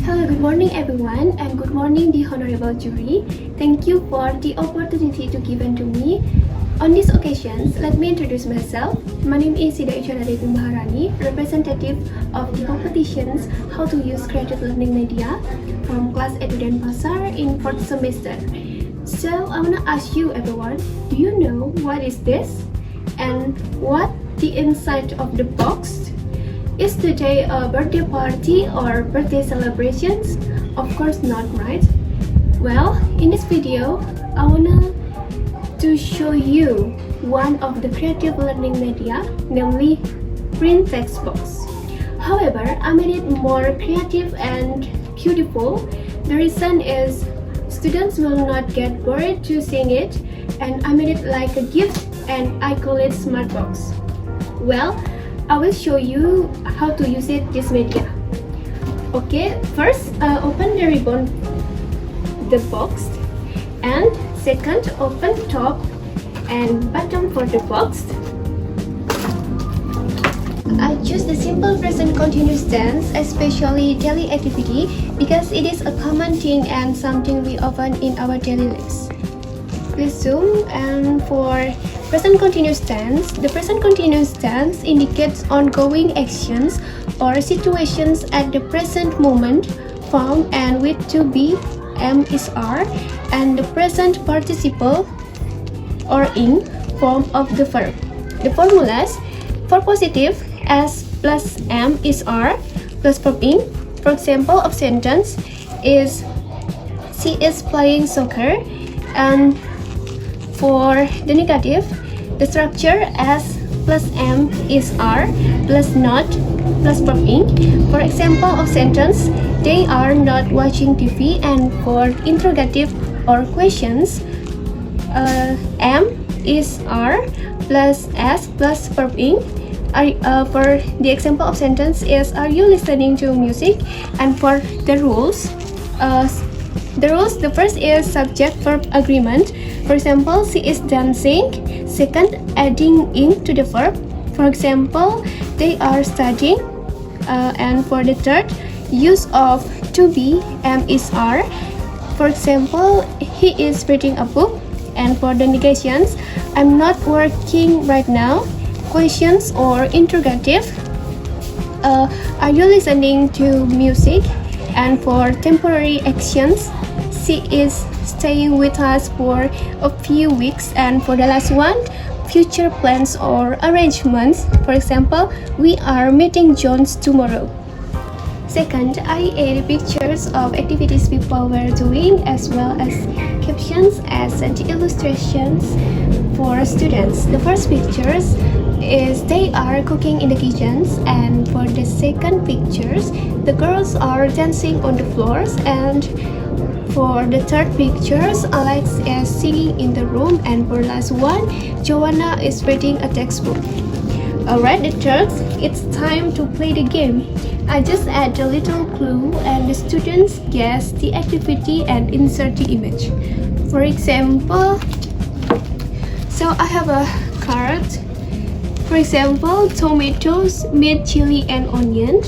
Hello, good morning everyone, and good morning the honorable jury. Thank you for the opportunity to given to me. On this occasion, let me introduce myself. My name is Ayu Candra Devi Maharani, representative of the competitions How to Use Creative Learning Media from class at Denpasar in 4th semester. So I want to ask you everyone, do you know what is this? And what the inside of the box? Is today a birthday party or birthday celebrations? Of course not, right? Well, in this video, I wanna to show you one of the creative learning media, namely print text box. However, I made it more creative and beautiful. The reason is students will not get bored to seeing it, and I made it like a gift and I call it smart box. Well, I will show you how to use this media. Okay, first open the ribbon, the box, and second open top and bottom for the box. I choose the simple present continuous tense, especially daily activity, because it is a common thing and something we often in our daily lives. Please zoom. And for present continuous tense, the present continuous tense indicates ongoing actions or situations at the present moment, found and with to be, am is are, and the present participle or ing form of the verb. The formulas for positive as plus am is are plus verb ing. For example of sentence is she is playing soccer, and for the negative, the structure as plus am is are plus not plus verb ing. For example of sentence, they are not watching TV, and for interrogative or questions, am is are plus s plus verb ing. For the example of sentence is are you listening to music? And for the rules, the first is subject verb agreement. For example, she is dancing. Second, adding ing to the verb. For example, they are studying. And for the third, use of to be, am is are. For example, he is reading a book. And for the negations, I'm not working right now. Questions or interrogative, are you listening to music? And for temporary actions, she is staying with us for a few weeks. And for the last one, future plans or arrangements. For example, we are meeting Jones tomorrow. Second, I added pictures of activities people were doing, as well as captions as the illustrations for students. The first pictures is they are cooking in the kitchens, and for the second pictures, the girls are dancing on the floors, and for the third pictures, Alex is singing in the room, and for last one, Joanna is reading a textbook. Alright, the third, it's time to play the game. I just add a little clue and the students guess the activity and insert the image. For example, so I have a card. For example, tomatoes, meat, chili, and onion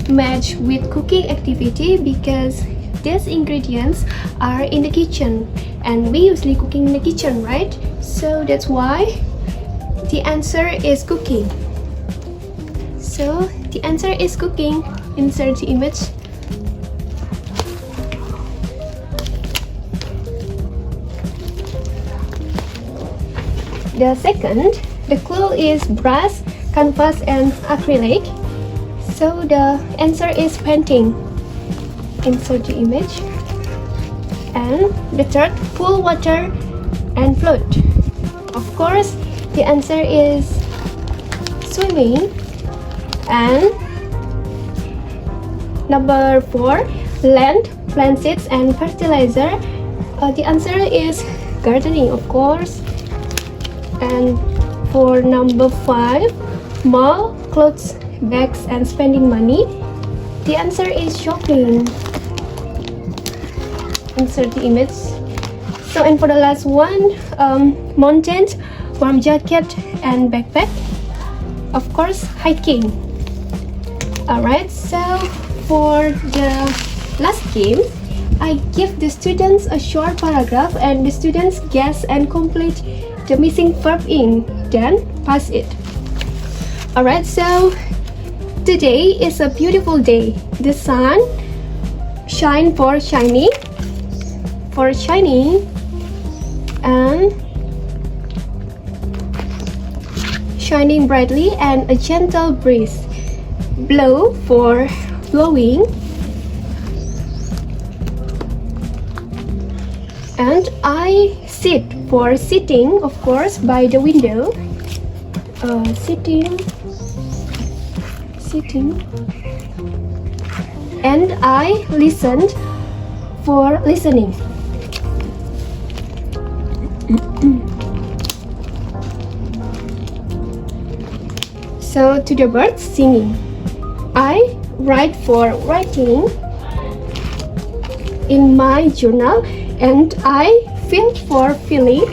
match with cooking activity because these ingredients are in the kitchen, and we usually cooking in the kitchen, right? So that's why the answer is cooking. So the answer is cooking. Insert the image. The second, the clue is brush, canvas, and acrylic. So the answer is painting. Insert the image. And the third, pool, water, and float. Of course, the answer is swimming. And number 4, land, plant seeds, and fertilizer. The answer is gardening, of course. And for number 5, mall, clothes, bags, and spending money. The answer is shopping. Insert the image. So, and for the last one, mountains, warm jacket, and backpack. Of course, hiking. Alright, so for the last game, I give the students a short paragraph and the students guess and complete the missing verb in, then pass it. Alright, so today is a beautiful day. The sun shine for shining and shining brightly, and a gentle breeze blow for blowing, and I sit for sitting, of course, by the window. Sitting, and I listened for listening. So to the birds singing, I write for writing in my journal, and I feel for feeling.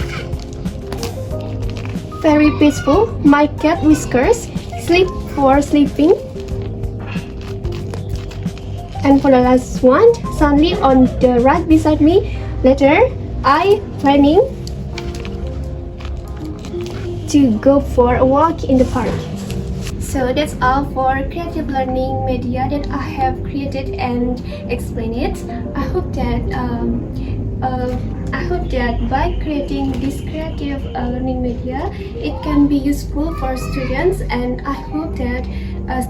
Very peaceful, my cat whiskers, sleep for sleeping. And for the last one, Sunny on the right beside me. Later, I planning to go for a walk in the park. So that's all for creative learning media that I have created and explained it. I hope that by creating this creative learning media, it can be useful for students, and I hope that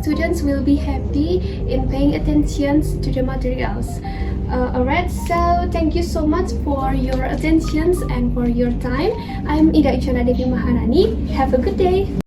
students will be happy in paying attention to the materials. Alright, so thank you so much for your attention and for your time. I'm Ayu Candra Devi Maharani. Have a good day.